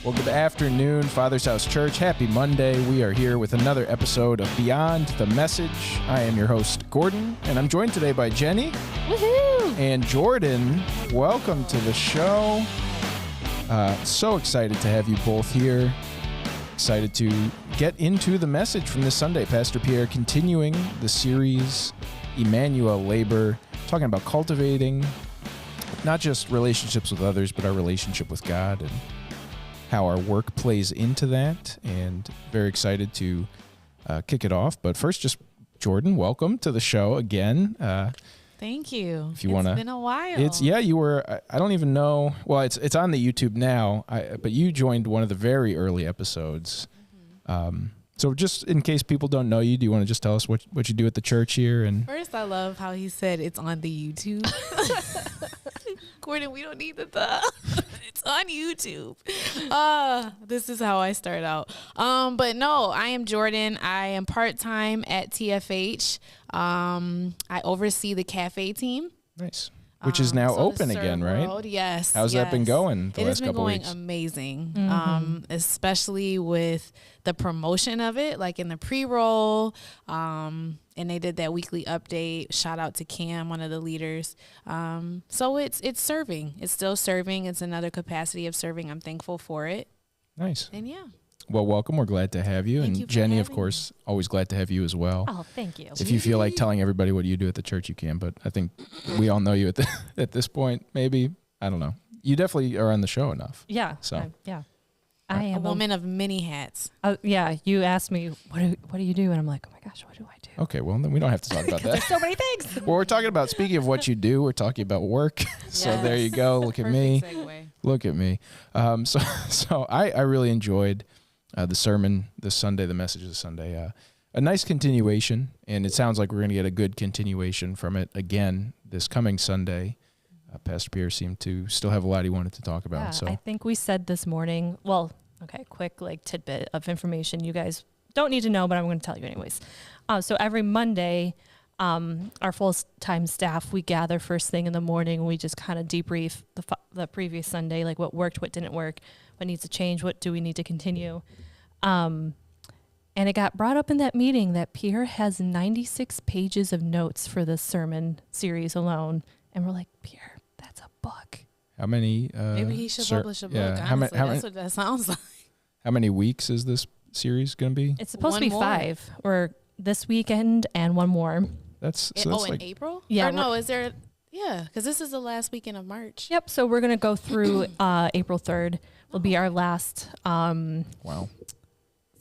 Well, good afternoon, Father's House Church. Happy Monday. We are here with another episode of Beyond the Message. I am your host, Gordon, and I'm joined today by Jenny. Woohoo! And Jordan. Welcome to the show. So excited to have you both here. Excited to get into the message from this Sunday. Pastor Pierre continuing the series, Emmanuel Labor, talking about cultivating not just relationships with others, but our relationship with God and how our work plays into that, and very excited to kick it off. But first, just Jordan, welcome to the show again. Thank you. If you want to, it's been a while. You were. I don't even know. Well, it's on the YouTube now. But you joined one of the very early episodes. Mm-hmm. So just in case people don't know you, do you want to just tell us what you do at the church here? And first, I love how he said it's on the YouTube. Gordon, we don't need the. It's on YouTube. This is how I start out. But no, I am Jordan. I am part-time at TFH. I oversee the cafe team. Nice. Which is now open again, right? World, yes. How's that been going the last couple weeks? It has been going amazing, especially with the promotion of it, like in the pre-roll. And they did that weekly update. Shout out to Cam, one of the leaders. So it's serving. It's still serving. It's another capacity of serving. I'm thankful for it. Nice. And yeah. Well, welcome. We're glad to have you. Thank And you for Jenny, of having course, always glad to have you as well. Oh, thank you. If you feel like telling everybody what you do at the church, you can. But I think we all know you at this point. Maybe. I don't know. You definitely are on the show enough. Yeah. So yeah. I am a woman of many hats. Yeah. You asked me, what do you do? And I'm like, oh my gosh, what do I do? Okay. Well, then we don't have to talk about that. There's so many things. Well, we're talking about, speaking of what you do, we're talking about work. So there you go. Look at me. Segue. Look at me. So I really enjoyed the sermon this Sunday, the message this Sunday. A nice continuation, and it sounds like we're going to get a good continuation from it again this coming Sunday. Pastor Pierre seemed to still have a lot he wanted to talk about. Yeah, So I think we said this morning, quick tidbit of information you guys don't need to know, but I'm going to tell you anyways. So every Monday, our full-time staff, we gather first thing in the morning, and we just kind of debrief the previous Sunday, like what worked, what didn't work, what needs to change, what do we need to continue. And it got brought up in that meeting that Pierre has 96 pages of notes for this sermon series alone. And we're like, Pierre, that's a book. how many? Maybe he should publish a book. Yeah. Honestly, that's what that sounds like. How many weeks is this series going to be? It's supposed to be more. 5, or this weekend and one more. That's in like April? Yeah. Or no, is there? Yeah, because this is the last weekend of March. Yep. So we're going to go through April 3rd will be our last wow.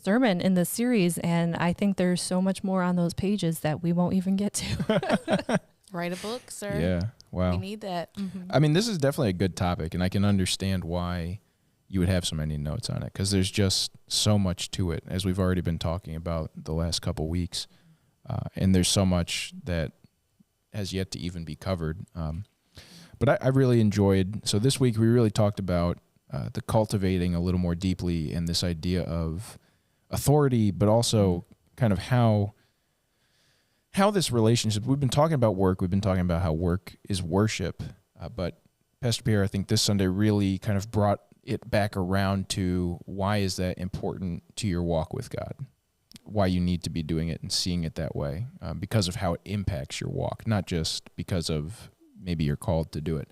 sermon in the series. And I think there's so much more on those pages that we won't even get to. Write a book, sir. Yeah. Wow. We need that. Mm-hmm. I mean, this is definitely a good topic, and I can understand why you would have so many notes on it, because there's just so much to it, as we've already been talking about the last couple weeks. And there's so much that has yet to even be covered. But I really enjoyed, so this week we really talked about the cultivating a little more deeply, and this idea of authority, but also kind of how this relationship, we've been talking about work, we've been talking about how work is worship, but Pastor Pierre, I think this Sunday really kind of brought it back around to why is that important to your walk with God, why you need to be doing it and seeing it that way, because of how it impacts your walk, not just because of maybe you're called to do it,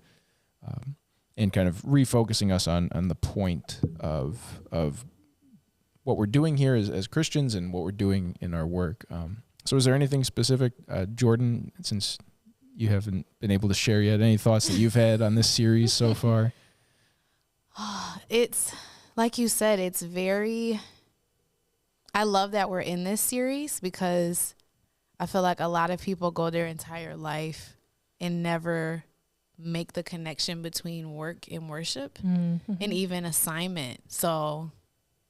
and kind of refocusing us on the point of what we're doing here as Christians and what we're doing in our work. So is there anything specific, Jordan, since you haven't been able to share yet, any thoughts that you've had on this series so far? It's, like you said, it's very, I love that we're in this series, because I feel like a lot of people go their entire life and never make the connection between work and worship, and even assignment. So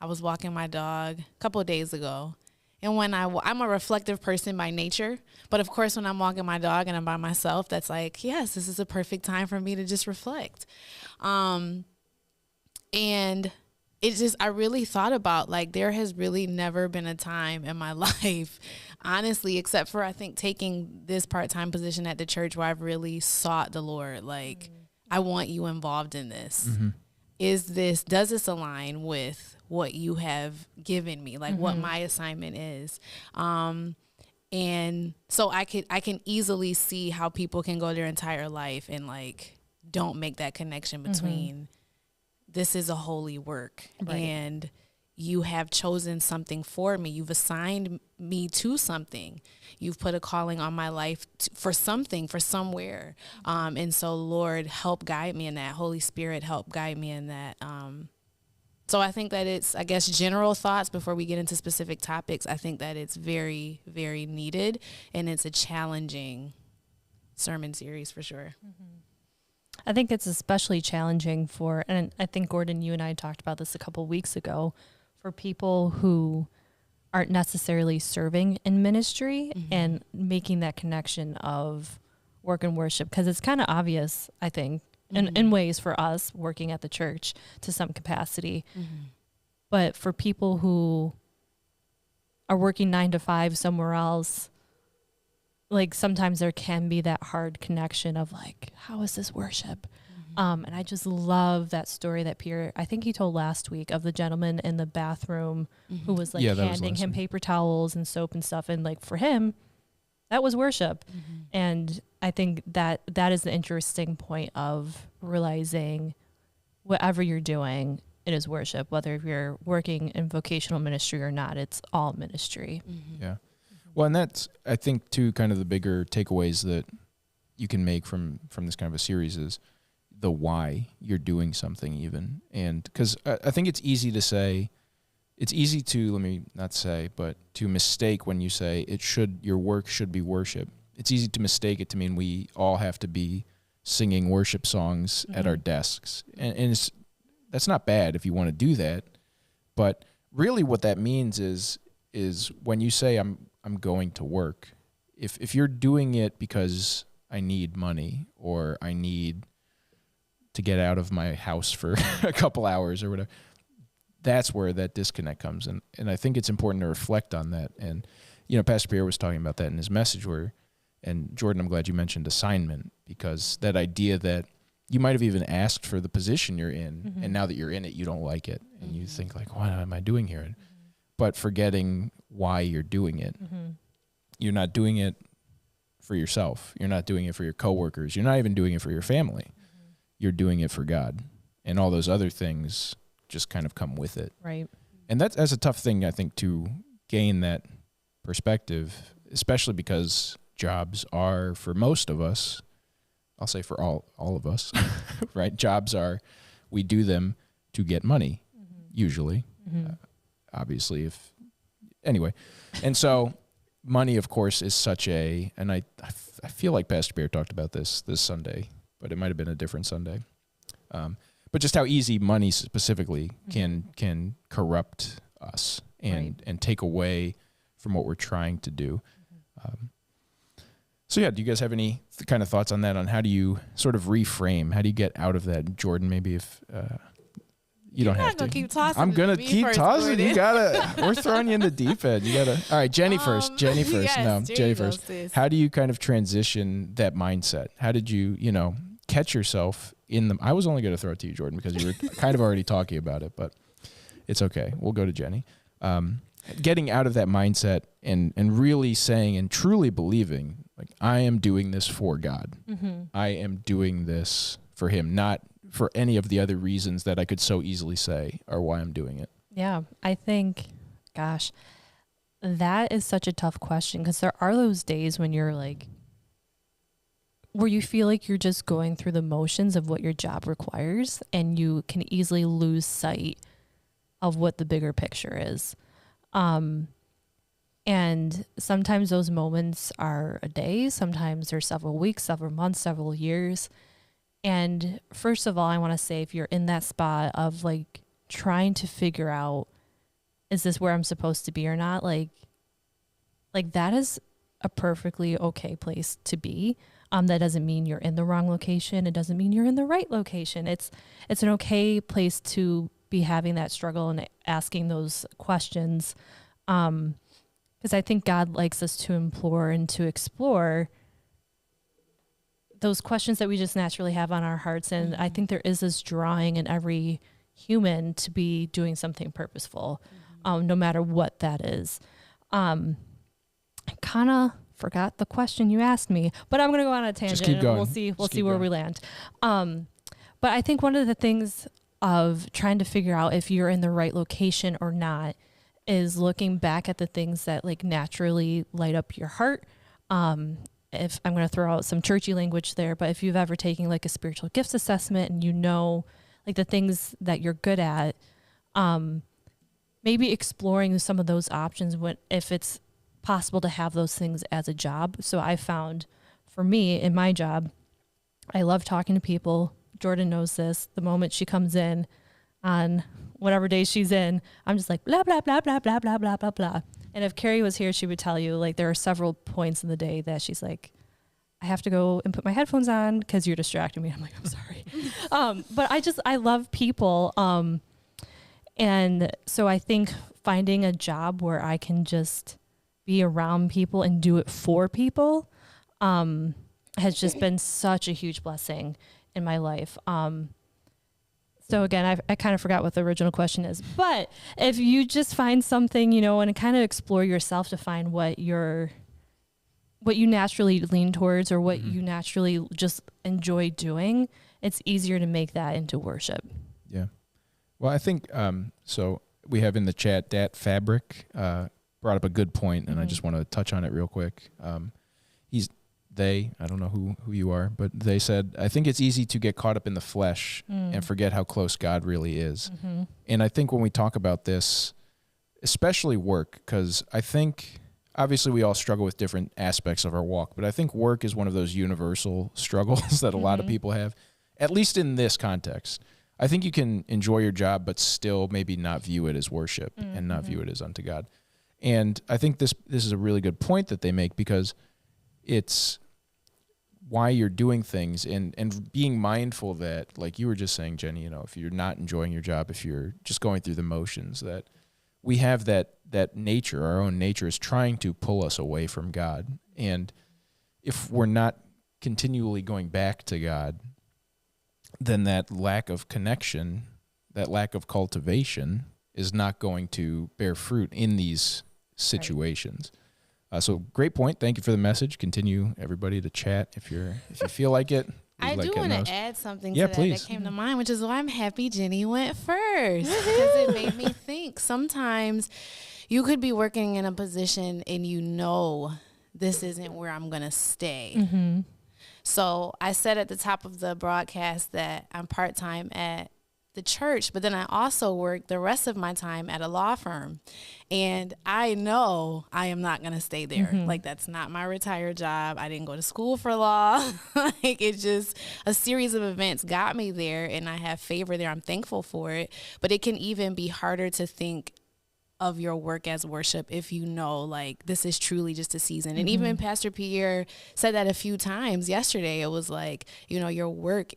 I was walking my dog a couple of days ago, and when I'm a reflective person by nature, but of course when I'm walking my dog and I'm by myself, that's like, yes, this is a perfect time for me to just reflect. And it just, I really thought about, like, there has really never been a time in my life, honestly, except for, I think, taking this part-time position at the church, where I've really sought the Lord. Like, I want you involved in this. does this align with what you have given me, like what my assignment is? And so I can easily see how people can go their entire life and like don't make that connection between this is a holy work and you have chosen something for me. You've assigned me to something. You've put a calling on my life for something, for somewhere. And so, Lord, help guide me in that. Holy Spirit, help guide me in that. So I think that it's, I guess, general thoughts before we get into specific topics. I think that it's very, very needed, and it's a challenging sermon series for sure. I think it's especially challenging for, and I think, Gordon, you and I talked about this a couple weeks ago, for people who aren't necessarily serving in ministry and making that connection of work and worship, because it's kind of obvious, I think, in ways for us working at the church to some capacity. But for people who are working 9 to 5 somewhere else, like sometimes there can be that hard connection of like, how is this worship? And I just love that story that Pierre, I think he told last week, of the gentleman in the bathroom who was like handing him paper towels and soap and stuff. And like for him, that was worship. And I think that is the interesting point of realizing whatever you're doing, it is worship, whether you're working in vocational ministry or not, it's all ministry. Yeah. Well, and that's, I think, too, kind of the bigger takeaways that you can make from this kind of a series is the why you're doing something even. And because I think it's easy to say, it's easy to, let me not say, but to mistake when you say your work should be worship. It's easy to mistake it to mean we all have to be singing worship songs at our desks. And that's not bad if you want to do that. But really what that means is when you say I'm going to work, if you're doing it because I need money or I need to get out of my house for a couple hours or whatever, that's where that disconnect comes. And I think it's important to reflect on that. And, Pastor Pierre was talking about that in his message and Jordan, I'm glad you mentioned assignment, because that idea that you might have even asked for the position you're in, and now that you're in it, you don't like it. And you think like, what am I doing here? But forgetting why you're doing it. You're not doing it for yourself. You're not doing it for your coworkers. You're not even doing it for your family. You're doing it for God. And all those other things just kind of come with it. Right. And that's a tough thing, I think, to gain that perspective, especially because jobs are, for most of us, I'll say for all of us, right? Jobs are, we do them to get money, usually. Obviously, anyway. And so money, of course, is such and I feel like Pastor Pierre talked about this Sunday, but it might have been a different Sunday. But just how easy money specifically can corrupt us and take away from what we're trying to do. So yeah, do you guys have any kind of thoughts on that, on how do you sort of reframe? How do you get out of that? Jordan, maybe if you don't have to. Keep tossing. I'm going to keep tossing. Gordon. You got to, we're throwing you in the deep end. You got to, all right, Jenny first. Jenny first. Yes, no, Jenny first. How do you kind of transition that mindset? How did you, catch yourself in the, I was only going to throw it to you, Jordan, because you were kind of already talking about it, but it's okay. We'll go to Jenny. Getting out of that mindset and really saying and truly believing, like, I am doing this for God. I am doing this for him, not for any of the other reasons that I could so easily say are why I'm doing it. Yeah, I think, gosh, that is such a tough question, because there are those days when you're like, where you feel like you're just going through the motions of what your job requires, and you can easily lose sight of what the bigger picture is. And sometimes those moments are a day, sometimes they're several weeks, several months, several years. And first of all, I want to say, if you're in that spot of like trying to figure out, is this where I'm supposed to be or not? Like that is a perfectly okay place to be. That doesn't mean you're in the wrong location. It doesn't mean you're in the right location. It's an okay place to be having that struggle and asking those questions. Because I think God likes us to implore and to explore those questions that we just naturally have on our hearts. And I think there is this drawing in every human to be doing something purposeful, no matter what that is. I kind of forgot the question you asked me, but I'm going to go on a tangent. Just keep going. We'll see where we land. But I think one of the things of trying to figure out if you're in the right location or not is looking back at the things that like naturally light up your heart. If I'm going to throw out some churchy language there, but if you've ever taken like a spiritual gifts assessment and you know like the things that you're good at, maybe exploring some of those options if it's possible to have those things as a job. So I found for me in my job, I love talking to people. Jordan knows this. The moment she comes in on whatever day she's in, I'm just like, blah, blah, blah, blah, blah, blah, blah, blah, blah. And if Carrie was here, she would tell you, like, there are several points in the day that she's like, I have to go and put my headphones on because you're distracting me. I'm like, I'm sorry. But I love people. And so I think finding a job where I can just be around people and do it for people has just been such a huge blessing in my life. So again, I kind of forgot what the original question is, but if you just find something, and kind of explore yourself to find what you naturally lean towards or what you naturally just enjoy doing, it's easier to make that into worship. Yeah. Well, I think, so we have in the chat, Dat Fabric brought up a good point, and I just want to touch on it real quick. I don't know who you are, but they said, I think it's easy to get caught up in the flesh and forget how close God really is. Mm-hmm. And I think when we talk about this, especially work, because I think obviously we all struggle with different aspects of our walk, but I think work is one of those universal struggles that a lot of people have, at least in this context. I think you can enjoy your job, but still maybe not view it as worship and not view it as unto God. And I think this is a really good point that they make, because it's why you're doing things and being mindful that, like you were just saying, Jenny, if you're not enjoying your job, if you're just going through the motions, that we have that nature, our own nature is trying to pull us away from God. And if we're not continually going back to God, then that lack of connection, that lack of cultivation is not going to bear fruit in these situations. So great point. Thank you for the message. Continue, everybody, to chat if you feel like it. I do want to add something to please. That came to mind, which is why I'm happy Jenny went first, because it made me think. Sometimes you could be working in a position and this isn't where I'm going to stay. Mm-hmm. So I said at the top of the broadcast that I'm part-time at the church, but then I also work the rest of my time at a law firm. And I know I am not going to stay there. Mm-hmm. Like, that's not my retired job. I didn't go to school for law. Like, it's just a series of events got me there, and I have favor there. I'm thankful for it. But it can even be harder to think of your work as worship if like, this is truly just a season. And even Pastor Pierre said that a few times yesterday. It was like, your work,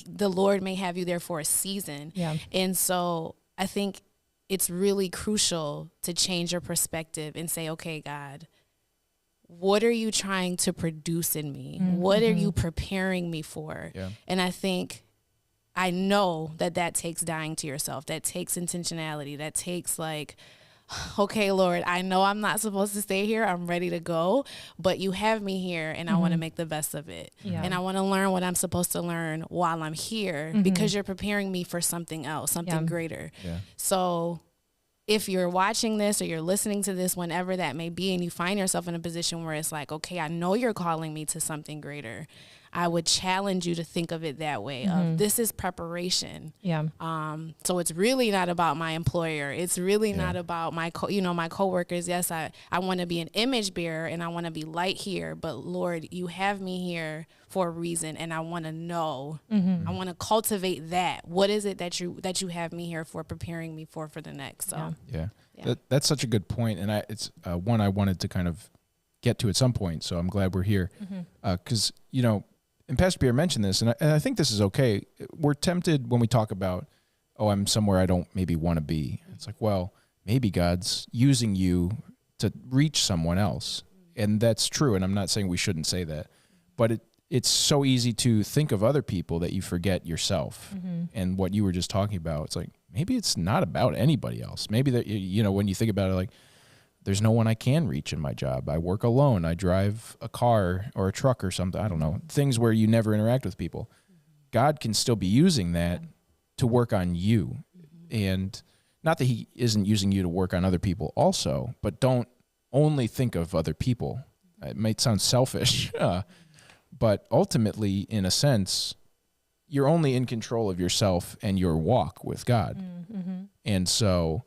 the Lord may have you there for a season. Yeah. And so I think it's really crucial to change your perspective and say, okay, God, what are you trying to produce in me? Mm-hmm. What are you preparing me for? Yeah. And I know that takes dying to yourself. That takes intentionality. That takes like, okay, Lord, I know I'm not supposed to stay here. I'm ready to go, but you have me here, and I want to make the best of it. Yeah. And I want to learn what I'm supposed to learn while I'm here, because you're preparing me for something else, something greater. Yeah. So if you're watching this or you're listening to this, whenever that may be, and you find yourself in a position where it's like, okay, I know you're calling me to something greater, I would challenge you to think of it that way. Of this is preparation. Yeah. So it's really not about my employer. It's really not about my my coworkers. Yes, I want to be an image bearer and I want to be light here. But Lord, you have me here for a reason, and I want to know. I want to cultivate that. What is it that you have me here for, preparing me for the next? So yeah. That's such a good point, and it's one I wanted to kind of get to at some point. So I'm glad we're here, because and Pastor Pierre mentioned this, and I think this is okay. We're tempted when we talk about, I'm somewhere I don't maybe want to be. It's like, well, maybe God's using you to reach someone else. And that's true, and I'm not saying we shouldn't say that. But it's so easy to think of other people that you forget yourself. And what you were just talking about, it's like, maybe it's not about anybody else. Maybe that, you know, when you think about it, like, there's no one I can reach in my job. I work alone. I drive a car or a truck or something. I don't know. Things where you never interact with people. God can still be using that to work on you. And not that he isn't using you to work on other people also, but don't only think of other people. It might sound selfish, but ultimately, in a sense, you're only in control of yourself and your walk with God. And so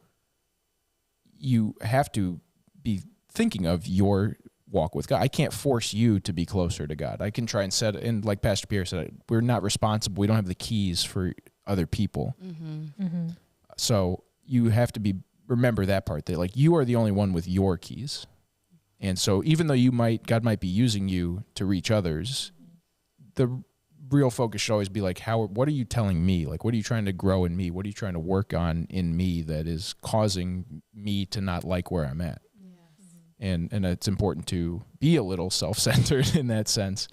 you have to be thinking of your walk with God. I can't force you to be closer to God. I can try and set, and like Pastor Pierre said, we're not responsible. We don't have the keys for other people. So you have to remember that part, that like you are the only one with your keys. And so even though God might be using you to reach others, the real focus should always be like, what are you telling me? Like, what are you trying to grow in me? What are you trying to work on in me that is causing me to not like where I'm at? And it's important to be a little self-centered in that sense,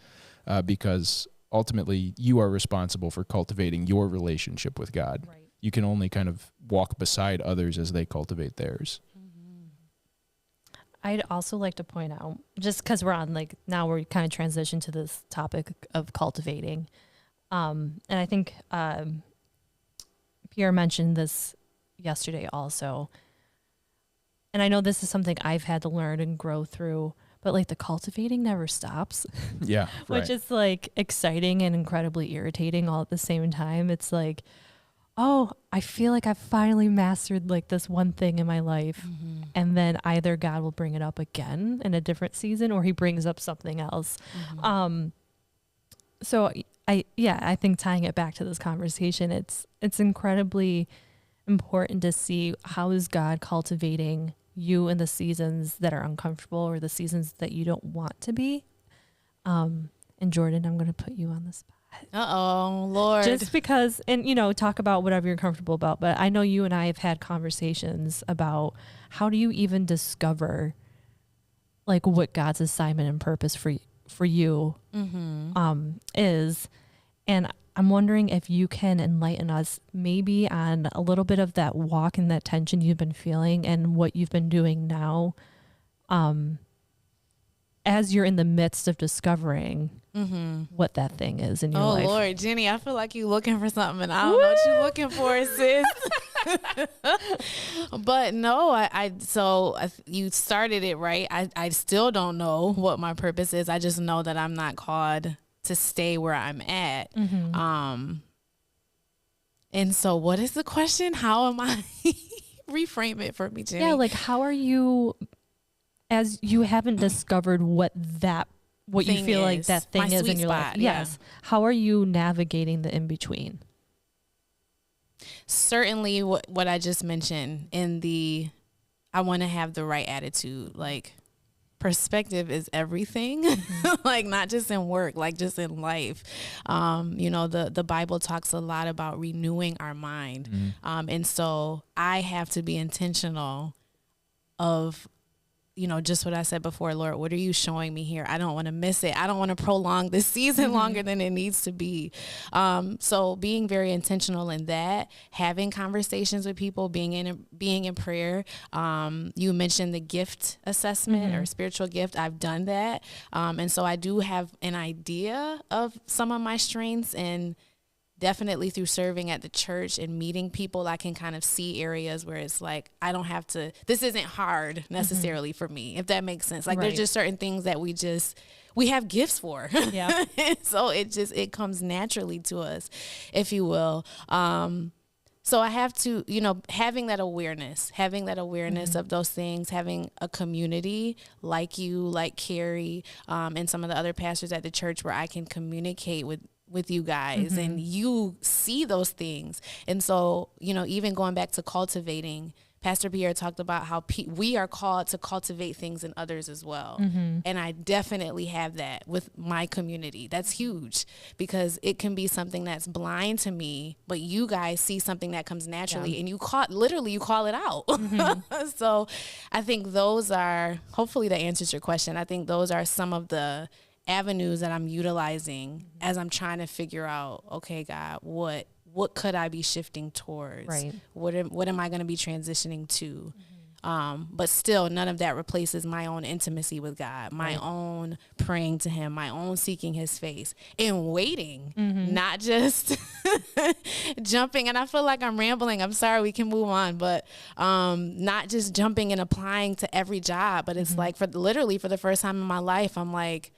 because ultimately you are responsible for cultivating your relationship with God. Right. You can only kind of walk beside others as they cultivate theirs. I'd also like to point out, just because we're on, like, now we're kind of transitioned to this topic of cultivating. And I think Pierre mentioned this yesterday also. And I know this is something I've had to learn and grow through, but like the cultivating never stops. Yeah. Which is like exciting and incredibly irritating all at the same time. It's like, oh, I feel like I've finally mastered like this one thing in my life. And then either God will bring it up again in a different season, or he brings up something else. So I think tying it back to this conversation, it's incredibly important to see how is God cultivating you in the seasons that are uncomfortable or the seasons that you don't want to be. And Jordan, I'm going to put you on the spot. Uh-oh, Lord. Just because, and you know, talk about whatever you're comfortable about, but I know you and I have had conversations about how do you even discover like what God's assignment and purpose for you is. And I'm wondering if you can enlighten us maybe on a little bit of that walk and that tension you've been feeling and what you've been doing now, as you're in the midst of discovering what that thing is in your life. Oh, Lord, Jenny, I feel like you're looking for something, and I don't know what you're looking for, sis. But no, so you started it right. I still don't know what my purpose is. I just know that I'm not called to stay where I'm at. And so what is the question? How am I reframe it for me, Jenny? Yeah, like how are you, as you haven't discovered what you feel like that thing is in your life. Yes. How are you navigating the in-between? Certainly what I just mentioned I want to have the right attitude. Like, perspective is everything. Like, not just in work, like just in life. You know, the Bible talks a lot about renewing our mind. And so I have to be intentional of, you know, just what I said before, Lord, what are you showing me here? I don't want to miss it. I don't want to prolong this season longer than it needs to be. So being very intentional in that, having conversations with people, being in prayer. You mentioned the gift assessment or spiritual gift. I've done that. And so I do have an idea of some of my strengths, and definitely through serving at the church and meeting people, I can kind of see areas where it's like, I don't have to, this isn't hard necessarily for me, if that makes sense. Like there's just certain things that we have gifts for. Yeah. So it comes naturally to us, if you will. So I have to, you know, having that awareness of those things, having a community like you, like Carrie, and some of the other pastors at the church where I can communicate with you guys and you see those things. And so, you know, even going back to cultivating, Pastor Pierre talked about how we are called to cultivate things in others as well. And I definitely have that with my community. That's huge, because it can be something that's blind to me, but you guys see something that comes naturally and you call it out. So I think those are, hopefully that answers your question. I think those are some of the avenues that I'm utilizing as I'm trying to figure out, okay, God, what could I be shifting towards? Right. What am I going to be transitioning to? But still, none of that replaces my own intimacy with God, my own praying to him, my own seeking his face and waiting, not just jumping. And I feel like I'm rambling. I'm sorry, we can move on, but not just jumping and applying to every job. But it's like for the first time in my life, I'm like,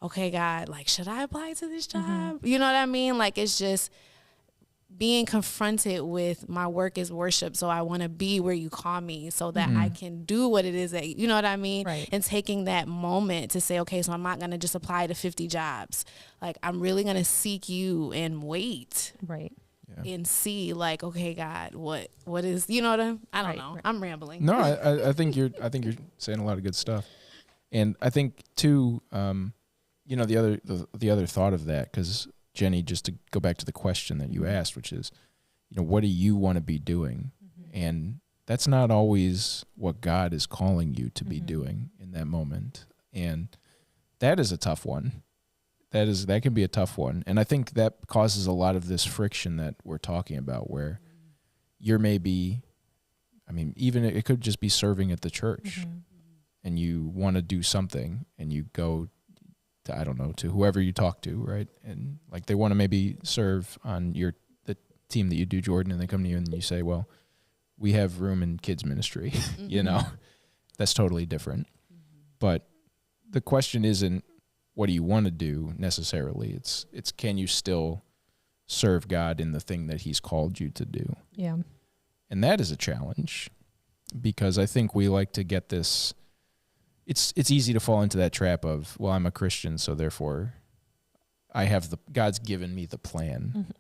okay, God, like, should I apply to this job? You know what I mean? Like, it's just being confronted with my work is worship. So I want to be where you call me so that I can do what it is that, you know what I mean? Right. And taking that moment to say, okay, so I'm not going to just apply to 50 jobs. Like, I'm really going to seek you and wait. Right. And see, like, okay, God, what is, you know what I don't know. Right. I'm rambling. No, I think you're saying a lot of good stuff, and I think too, you know, the other thought of that, because Jenny, just to go back to the question that you asked, which is, you know, what do you want to be doing? And that's not always what God is calling you to be doing in that moment. And that is a tough one. That can be a tough one. And I think that causes a lot of this friction that we're talking about, where you're maybe, I mean, even it could just be serving at the church and you want to do something and you go to, I don't know, to whoever you talk to, right? And like they want to maybe serve on the team that you do, Jordan, and they come to you and you say, well, we have room in kids ministry, you know, that's totally different. But the question isn't what do you want to do necessarily. It's can you still serve God in the thing that he's called you to do? Yeah. And that is a challenge, because I think we like to get this, it's easy to fall into that trap of, well, I'm a Christian, so therefore I have God's given me the plan.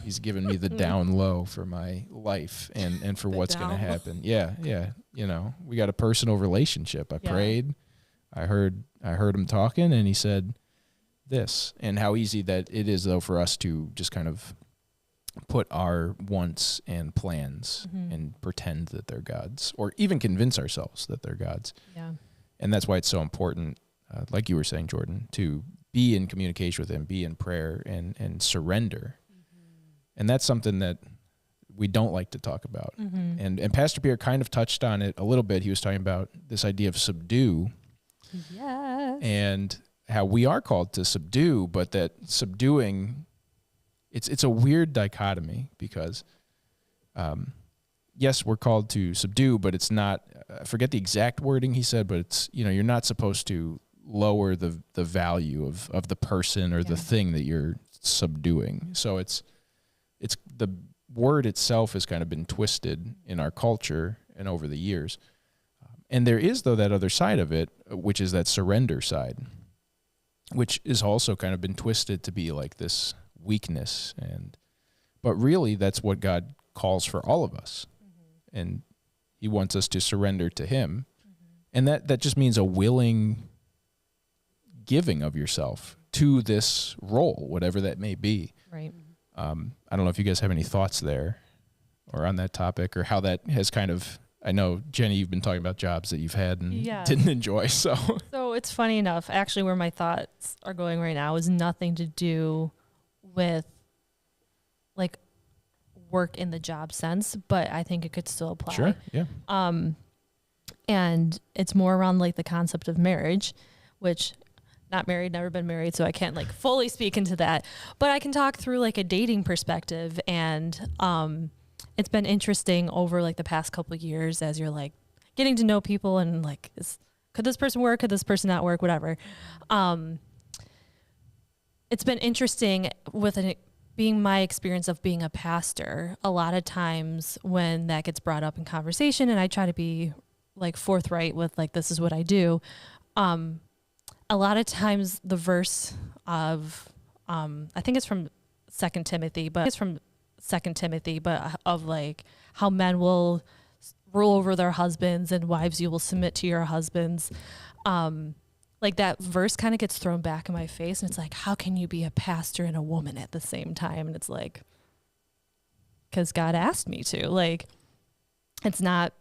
He's given me the down low for my life and for what's going to happen. Yeah. You know, we got a personal relationship. I prayed. I heard him talking, and he said this. And how easy that it is, though, for us to just kind of put our wants and plans and pretend that they're God's, or even convince ourselves that they're God's. Yeah. And that's why it's so important, like you were saying, Jordan, to be in communication with him, be in prayer, and surrender. And that's something that we don't like to talk about. And Pastor Pierre kind of touched on it a little bit. He was talking about this idea of subdue. Yes. And how we are called to subdue, but that subduing, it's a weird dichotomy, because yes, we're called to subdue, but it's not, I forget the exact wording he said, but it's, you know, you're not supposed to lower the value of the person or the thing that you're subduing. So it's the word itself has kind of been twisted in our culture and over the years. And there is, though, that other side of it, which is that surrender side, which is also kind of been twisted to be like this weakness. But really, that's what God calls for all of us. And he wants us to surrender to him. And that just means a willing giving of yourself to this role, whatever that may be. Right. I don't know if you guys have any thoughts there or on that topic, or how that has kind of, I know, Jenny, you've been talking about jobs that you've had and didn't enjoy. So it's funny enough, actually, where my thoughts are going right now is nothing to do with like work in the job sense, but I think it could still apply. Sure. Yeah. And it's more around like the concept of marriage, which not married, never been married, so I can't like fully speak into that, but I can talk through like a dating perspective. And it's been interesting over like the past couple of years as you're like getting to know people and like, could this person work? Could this person not work? Whatever. It's been interesting with being my experience of being a pastor. A lot of times when that gets brought up in conversation, and I try to be like forthright with like, this is what I do. A lot of times the verse of, I think it's from 2 Timothy, but of like how men will rule over their husbands and wives, you will submit to your husbands. Like that verse kind of gets thrown back in my face, and it's like, how can you be a pastor and a woman at the same time? And it's like, because God asked me to. Like, it's not,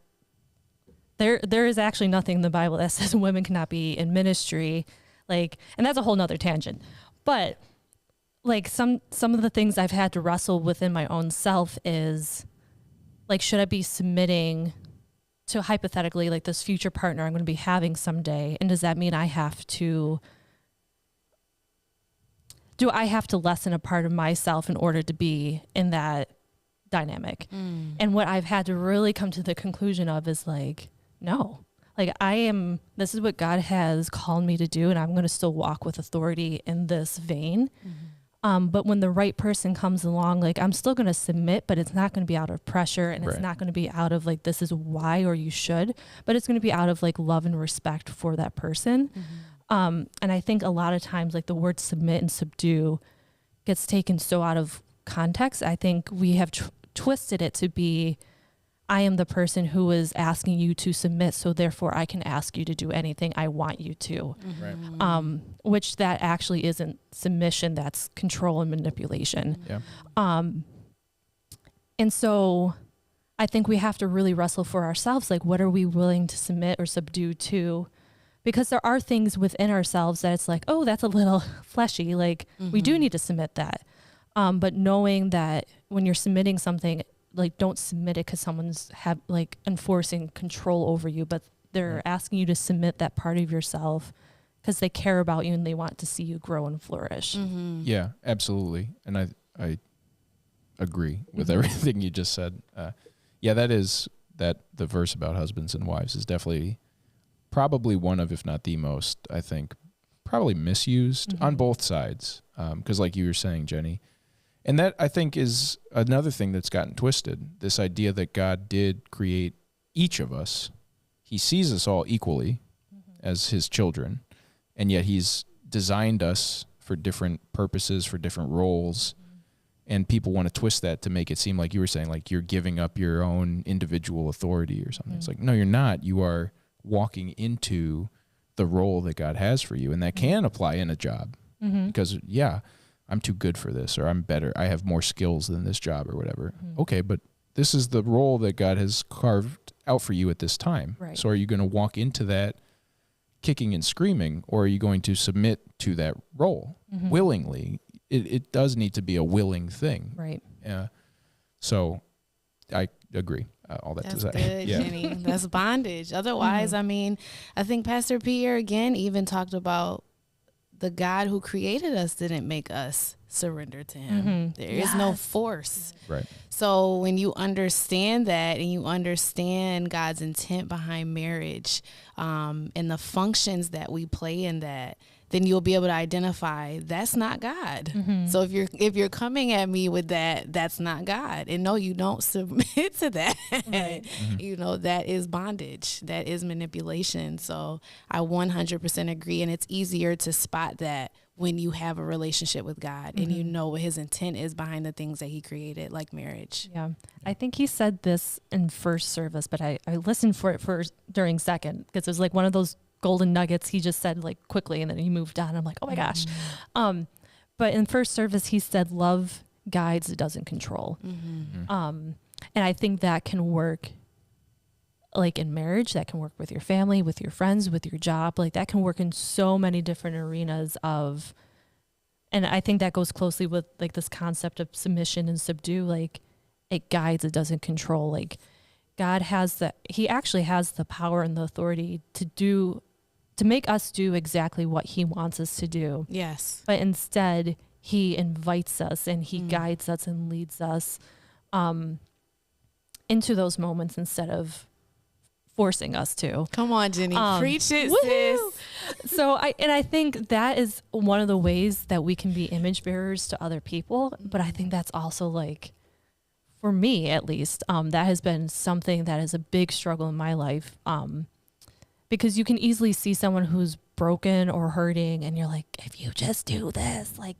there is actually nothing in the Bible that says women cannot be in ministry. Like, and that's a whole nother tangent. But like some of the things I've had to wrestle within my own self is like, should I be submitting to hypothetically like this future partner I'm going to be having someday? And does that mean I have to lessen a part of myself in order to be in that dynamic? And what I've had to really come to the conclusion of is like, no, like this is what God has called me to do. And I'm going to still walk with authority in this vein. But when the right person comes along, like I'm still going to submit, but it's not going to be out of pressure, and it's not going to be out of like, this is why, or you should, but it's going to be out of like love and respect for that person. And I think a lot of times like the word submit and subdue gets taken so out of context. I think we have twisted it to be, I am the person who is asking you to submit, so therefore I can ask you to do anything I want you to. Which that actually isn't submission, that's control and manipulation. And so I think we have to really wrestle for ourselves, like what are we willing to submit or subdue to? Because there are things within ourselves that it's like, oh, that's a little fleshy, like we do need to submit that. But knowing that when you're submitting something, like don't submit it because someone's enforcing control over you, but they're asking you to submit that part of yourself because they care about you and they want to see you grow and flourish. Yeah, absolutely. And I agree with everything you just said. That the verse about husbands and wives is definitely probably one of, if not the most, I think, probably misused on both sides. Because like you were saying, Jenny, and that I think is another thing that's gotten twisted, this idea that God did create each of us. He sees us all equally as his children, and yet he's designed us for different purposes, for different roles. And people want to twist that to make it seem like you were saying, like you're giving up your own individual authority or something. It's like, no, you're not. You are walking into the role that God has for you. And that can apply in a job because, I'm too good for this, or I'm better. I have more skills than this job or whatever. Okay, but this is the role that God has carved out for you at this time. Right. So are you going to walk into that kicking and screaming, or are you going to submit to that role willingly? It does need to be a willing thing. Right. So I agree. All that That's to say. good, Jenny. That's bondage. Otherwise, I mean, I think Pastor Pierre again even talked about the God who created us didn't make us surrender to him. There is no force. Right. So when you understand that and you understand God's intent behind marriage and the functions that we play in that, then you'll be able to identify that's not God. So if you're coming at me with that, that's not God. And no, you don't submit to that. You know, that is bondage. That is manipulation. So I 100% agree. And it's easier to spot that when you have a relationship with God and you know what his intent is behind the things that he created, like marriage. Yeah. I think he said this in first service, but I listened for it during second, because it was like one of those golden nuggets he just said like quickly, and then he moved on. I'm like, oh my gosh. But in first service, he said, love guides, it doesn't control. And I think that can work like in marriage, that can work with your family, with your friends, with your job. Like that can work in so many different arenas and I think that goes closely with like this concept of submission and subdue. Like it guides, it doesn't control. Like God he actually has the power and the authority to make us do exactly what he wants us to do. Yes. But instead he invites us and he guides us and leads us into those moments instead of forcing us to. Come on, Jenny. Preach it, woo-hoo! sis. So I think that is one of the ways that we can be image bearers to other people. But I think that's also like, for me at least, that has been something that is a big struggle in my life. Because you can easily see someone who's broken or hurting and you're like, if you just do this, like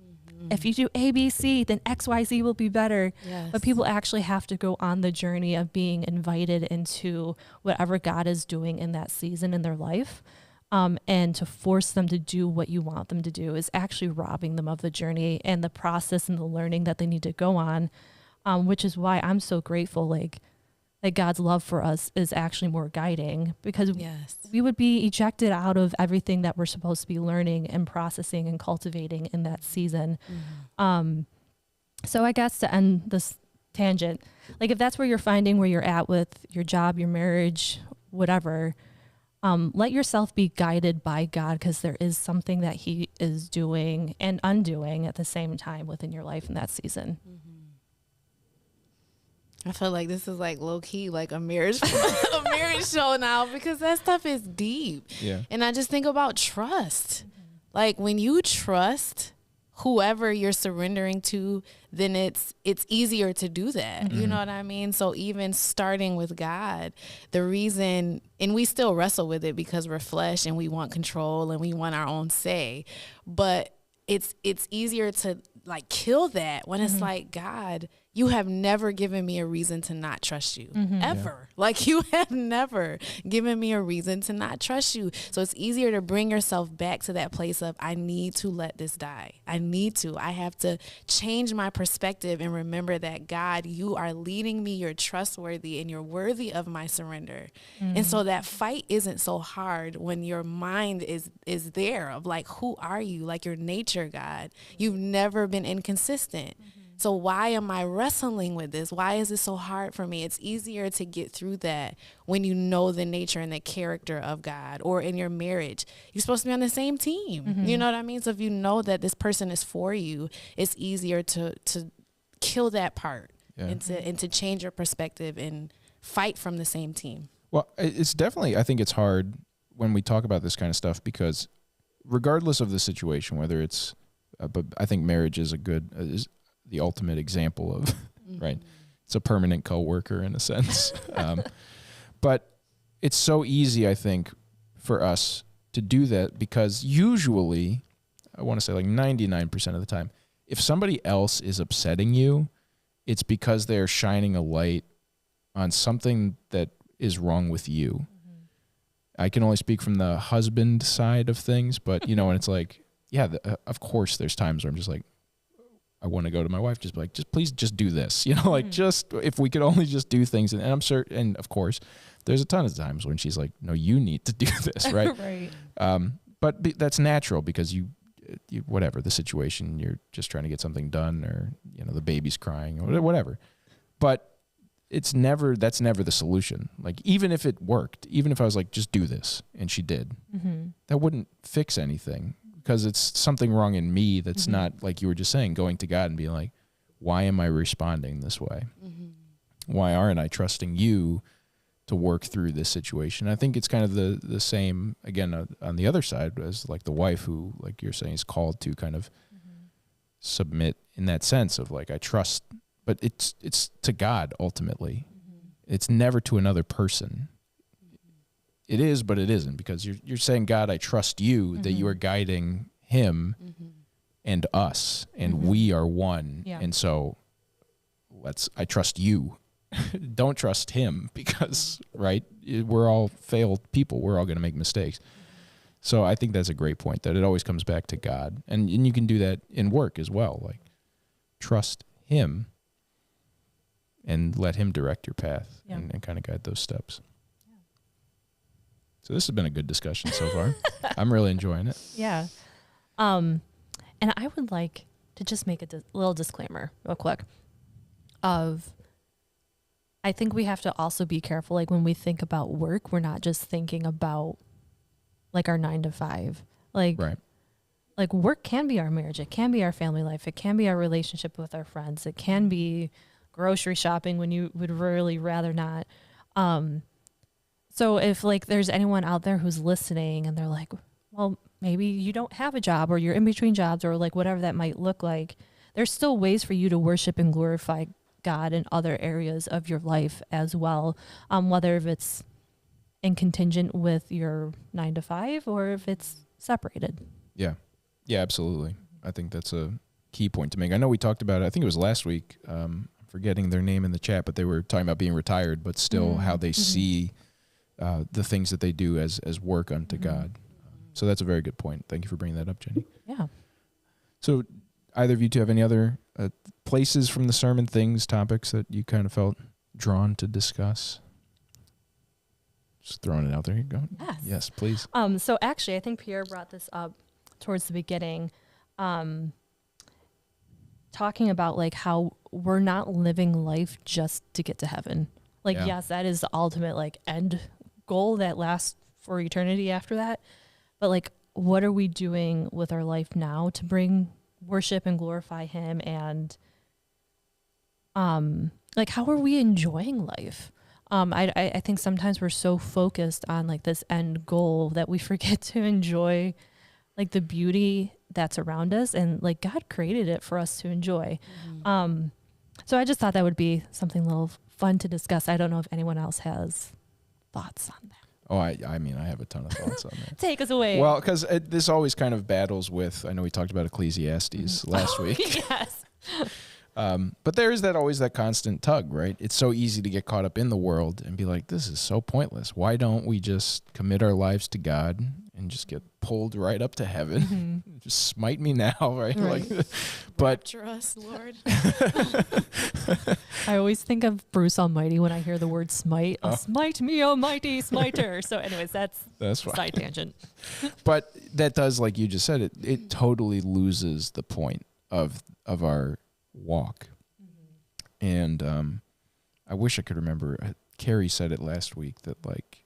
if you do A, B, C, then X, Y, Z will be better. Yes. But people actually have to go on the journey of being invited into whatever God is doing in that season in their life. And to force them to do what you want them to do is actually robbing them of the journey and the process and the learning that they need to go on. Which is why I'm so grateful. Like that God's love for us is actually more guiding, because Yes. we would be ejected out of everything that we're supposed to be learning and processing and cultivating in that season. So I guess to end this tangent, like if that's where you're finding where you're at with your job, your marriage, whatever, let yourself be guided by God, because there is something that he is doing and undoing at the same time within your life in that season. I feel like this is like low key, like a marriage, a marriage show now, because that stuff is deep. Yeah. And I just think about trust. Like when you trust whoever you're surrendering to, then it's easier to do that. You know what I mean? So even starting with God, the reason, and we still wrestle with it because we're flesh and we want control and we want our own say, but it's easier to like kill that when it's like, God, you have never given me a reason to not trust you, ever. Like you have never given me a reason to not trust you. So it's easier to bring yourself back to that place of, I need to let this die. I have to change my perspective and remember that, God, you are leading me, you're trustworthy, and you're worthy of my surrender. And so that fight isn't so hard when your mind is there of like, who are you? Like your nature, God. You've never been inconsistent. So why am I wrestling with this? Why is this so hard for me? It's easier to get through that when you know the nature and the character of God. Or in your marriage, you're supposed to be on the same team. You know what I mean? So if you know that this person is for you, it's easier to kill that part and to change your perspective and fight from the same team. Well, it's definitely, I think it's hard when we talk about this kind of stuff, because regardless of the situation, whether it's, but I think marriage is is the ultimate example of, right? It's a permanent coworker in a sense. But it's so easy, I think, for us to do that, because usually, I want to say like 99% of the time, if somebody else is upsetting you, it's because they're shining a light on something that is wrong with you. I can only speak from the husband side of things, but you know, and it's like, yeah, of course there's times where I'm just like, I want to go to my wife, just be like, please do this, you know, like just, if we could only just do things. And I'm certain, and of course there's a ton of times when she's like, no, you need to do this. Right. Right. But that's natural, because you, whatever the situation, you're just trying to get something done, or, you know, the baby's crying or whatever, but that's never the solution. Like, even if it worked, even if I was like, just do this, and she did, that wouldn't fix anything, because it's something wrong in me that's not, like you were just saying, going to God and being like, why am I responding this way? Why aren't I trusting you to work through this situation? I think it's kind of the same, again, on the other side, as like the wife who, like you're saying, is called to kind of submit in that sense of like, I trust, but it's to God ultimately. It's never to another person. It is, but it isn't, because you're saying, God, I trust you, that you are guiding him and us, and we are one. Yeah. And so I trust you. Don't trust him, because, right, we're all failed people. We're all going to make mistakes. So I think that's a great point, that it always comes back to God. And you can do that in work as well. Like, trust him and let him direct your path and kind of guide those steps. So this has been a good discussion so far. I'm really enjoying it. Yeah. And I would like to just make a little disclaimer real quick of, I think we have to also be careful. Like when we think about work, we're not just thinking about like our 9 to 5. Like, right. Like work can be our marriage. It can be our family life. It can be our relationship with our friends. It can be grocery shopping when you would really rather not. So if like there's anyone out there who's listening and they're like, well, maybe you don't have a job, or you're in between jobs, or like whatever that might look like, there's still ways for you to worship and glorify God in other areas of your life as well. Whether if it's in contingent with your 9 to 5 or if it's separated. Yeah. Yeah, absolutely. I think that's a key point to make. I know we talked about it, I think it was last week, I'm forgetting their name in the chat, but they were talking about being retired, but still how they see the things that they do as work unto God. So that's a very good point. Thank you for bringing that up, Jenny. Yeah. So either of you two have any other places from the sermon, things, topics that you kind of felt drawn to discuss? Just throwing it out there. You go. Yes. Yes, please. So actually, I think Pierre brought this up towards the beginning, talking about like how we're not living life just to get to heaven. Like, Yeah. yes, that is the ultimate like end goal that lasts for eternity after that. But like, what are we doing with our life now to bring worship and glorify him? And like, how are we enjoying life? I think sometimes we're so focused on like this end goal that we forget to enjoy like the beauty that's around us, and like God created it for us to enjoy. So I just thought that would be something a little fun to discuss. I don't know if anyone else has thoughts on that. Oh, I mean, I have a ton of thoughts on that. Take us away. Well, because this always kind of battles with, I know we talked about Ecclesiastes last week. Yes. But there is always that constant tug, right? It's so easy to get caught up in the world and be like, this is so pointless. Why don't we just commit our lives to God and just get pulled right up to heaven? Just smite me now, right? Right. Like, but Rapture us, Lord. I always think of Bruce Almighty when I hear the word smite. Oh. Smite me, O mighty smiter. So anyways, that's fine. side tangent. But that does, like you just said, it totally loses the point of our walk. And I wish I could remember. Carrie said it last week that, like,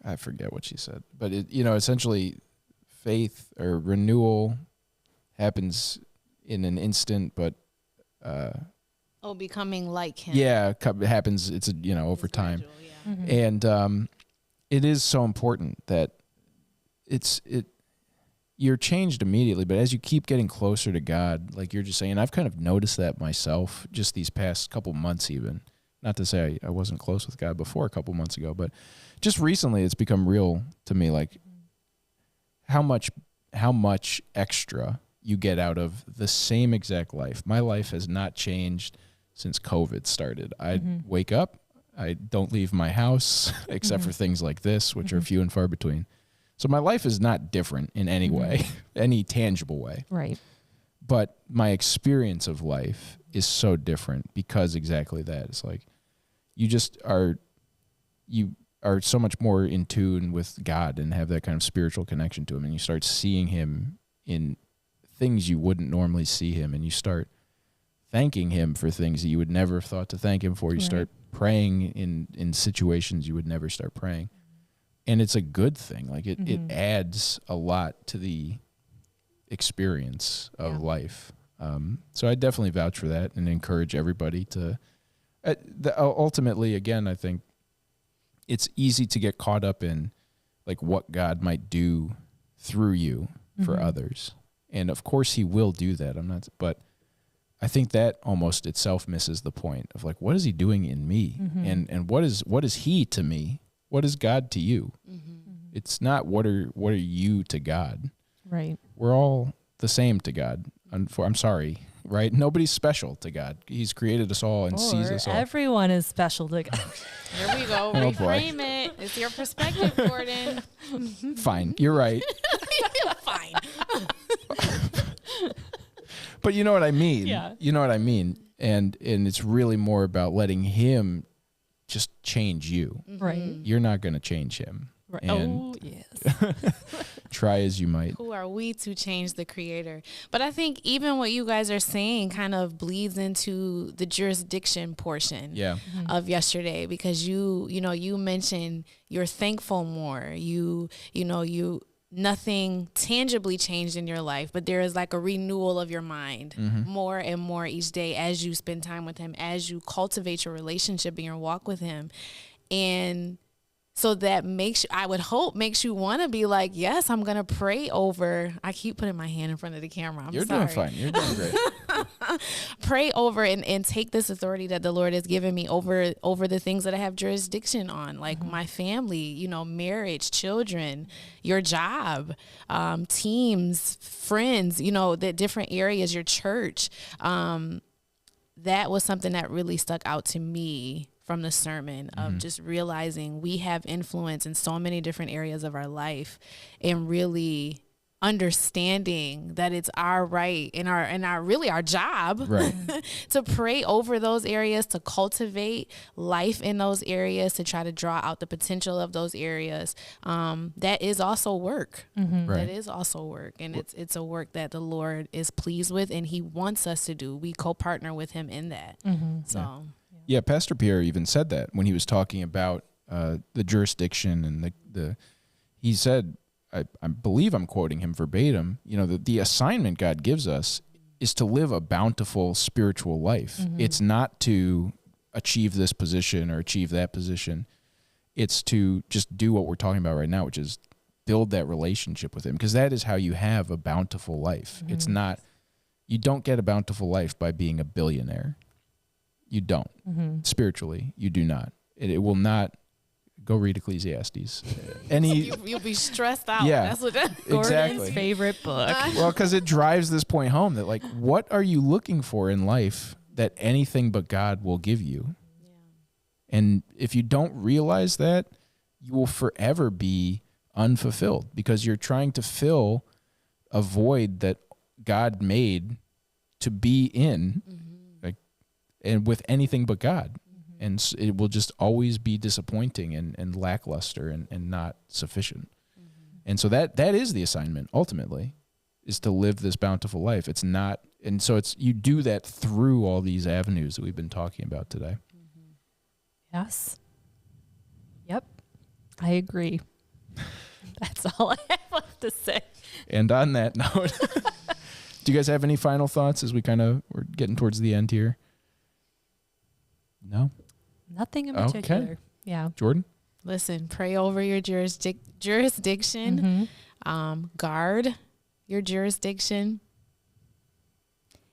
I forget what she said, but it, essentially faith or renewal happens in an instant, but becoming like him. yeah, it happens. It's over It's time. gradual, yeah. And it is so important that you're changed immediately, but as you keep getting closer to God, like you're just saying, I've kind of noticed that myself just these past couple months even. Not to say I wasn't close with God before a couple months ago, but just recently it's become real to me, like how much extra you get out of the same exact life. My life has not changed since COVID started. I wake up, I don't leave my house except for things like this, which are few and far between. So my life is not different in any way, any tangible way. Right. But my experience of life is so different because exactly that. It's like you are so much more in tune with God and have that kind of spiritual connection to him, and you start seeing him in things you wouldn't normally see him, and you start thanking him for things that you would never have thought to thank him for. You start praying in situations you would never start praying. And it's a good thing. Like it adds a lot to the experience of life. So I definitely vouch for that and encourage everybody to. Ultimately, again, I think it's easy to get caught up in like what God might do through you for others, and of course He will do that. But I think that almost itself misses the point of like, what is He doing in me, and what is He to me? What is God to you? It's not what are you to God. Right. We're all the same to God. I'm sorry, right? Nobody's special to God. He's created us all and sees us all. Everyone is special to God. Here we go. Reframe it. It's your perspective, Gordon. Fine. You're right. Fine. But you know what I mean. Yeah. You know what I mean. And it's really more about letting Him just change you. Right. You're not going to change Him. Right. And yes. try as you might. Who are we to change the Creator? But I think even what you guys are saying kind of bleeds into the jurisdiction portion of yesterday, because you mentioned you're thankful more. You nothing tangibly changed in your life, but there is like a renewal of your mind more and more each day as you spend time with Him, as you cultivate your relationship and your walk with Him. And so that I would hope makes you want to be like, yes, I'm going to pray over. I keep putting my hand in front of the camera. I'm You're sorry. doing fine. You're doing great. Pray over and take this authority that the Lord has given me over the things that I have jurisdiction on, like my family, marriage, children, your job, teams, friends, the different areas, your church. That was something that really stuck out to me from the sermon, of just realizing we have influence in so many different areas of our life, and really understanding that it's our right and our really our job Right. to pray over those areas, to cultivate life in those areas, to try to draw out the potential of those areas. That is also work. Right. That is also work, and it's a work that the Lord is pleased with, and He wants us to do. We co-partner with Him in that. So, Yeah, Pastor Pierre even said that when he was talking about the jurisdiction and the he said, I believe I'm quoting him verbatim, the assignment God gives us is to live a bountiful spiritual life. It's not to achieve this position or achieve that position. It's to just do what we're talking about right now, which is build that relationship with Him, because that is how you have a bountiful life. It's not, you don't get a bountiful life by being a billionaire. You don't. Spiritually, you do not. It will not. Go read Ecclesiastes. you'll be stressed out. Yeah, That's what Gordon's exactly. favorite book. Well, because it drives this point home that, like, what are you looking for in life that anything but God will give you? And if you don't realize that, you will forever be unfulfilled because you're trying to fill a void that God made to be in, and with anything but God. And it will just always be disappointing and lackluster and not sufficient. And so that is the assignment, ultimately, is to live this bountiful life. It's not, and so you do that through all these avenues that we've been talking about today. Yes. Yep. I agree. That's all I have left to say. And on that note, do you guys have any final thoughts as we're getting towards the end here? No? Nothing in particular. Okay. Yeah. Jordan? Listen, pray over your jurisdiction. Guard your jurisdiction.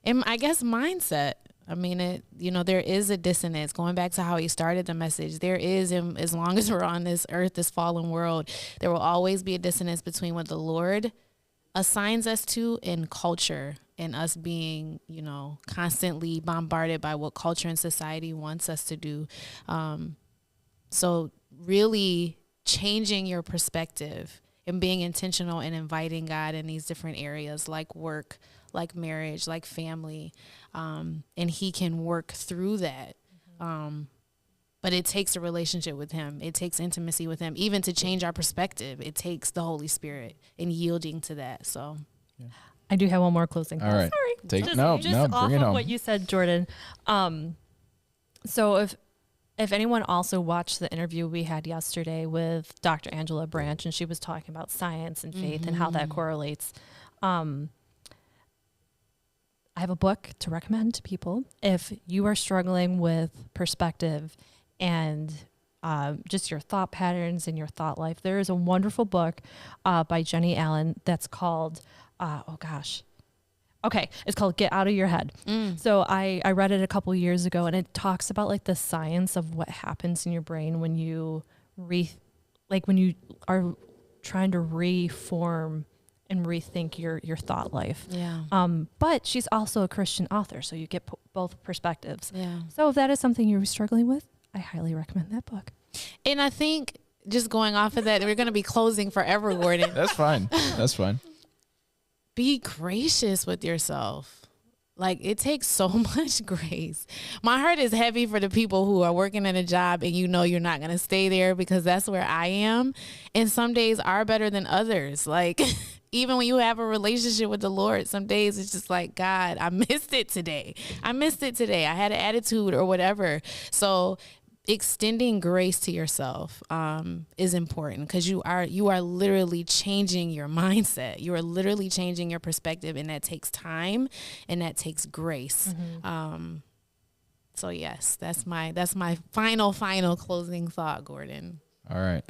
And I guess mindset. I mean, there is a dissonance. Going back to how he started the message, there is, as long as we're on this earth, this fallen world, there will always be a dissonance between what the Lord assigns us to and culture, and us being, constantly bombarded by what culture and society wants us to do. So really changing your perspective and being intentional and inviting God in these different areas like work, like marriage, like family. And He can work through that. But it takes a relationship with Him. It takes intimacy with Him. Even to change our perspective, it takes the Holy Spirit and yielding to that. So I do have one more closing thought. All right. Sorry. Just off bring it of home. what you said, Jordan. So if anyone also watched the interview we had yesterday with Dr. Angela Branch, and she was talking about science and faith and how that correlates, I have a book to recommend to people. If you are struggling with perspective and just your thought patterns and your thought life, there is a wonderful book by Jenny Allen that's called, it's called Get Out of Your Head. So I read it a couple years ago, and it talks about like the science of what happens in your brain when you when you are trying to reform and rethink your thought life. yeah. But she's also a Christian author, so you get both perspectives. Yeah. So if that is something you're struggling with, I highly recommend that book. And I think just going off of that, we're going to be closing forever, Gordon. That's fine. That's fine. Be gracious with yourself. Like, it takes so much grace. My heart is heavy for the people who are working at a job and you're not going to stay there, because that's where I am. And some days are better than others. Like, even when you have a relationship with the Lord, some days it's just like, God, I missed it today. I had an attitude or whatever. So extending grace to yourself is important, because you are literally changing your mindset. You are literally changing your perspective, and that takes time and that takes grace. So yes, that's my final closing thought, Gordon. All right.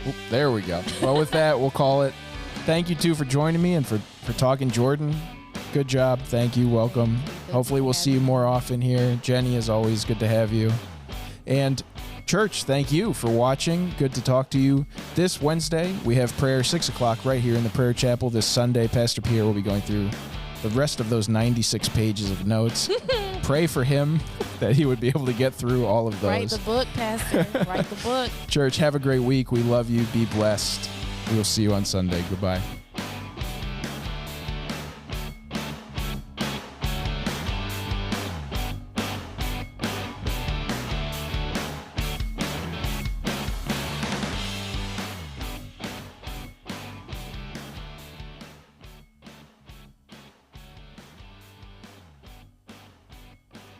Oop, there we go. Well, with that, we'll call it. Thank you, too, for joining me and for talking, Jordan. Good job. Thank you. Welcome. Hopefully we'll see you more often here. Jenny, as always, good to have you. And church, thank you for watching. Good to talk to you. This Wednesday, we have prayer 6 o'clock right here in the prayer chapel. This Sunday, Pastor Pierre will be going through the rest of those 96 pages of notes. Pray for him that he would be able to get through all of those. Write the book, Pastor. Write the book. Church, have a great week. We love you. Be blessed. We will see you on Sunday. Goodbye.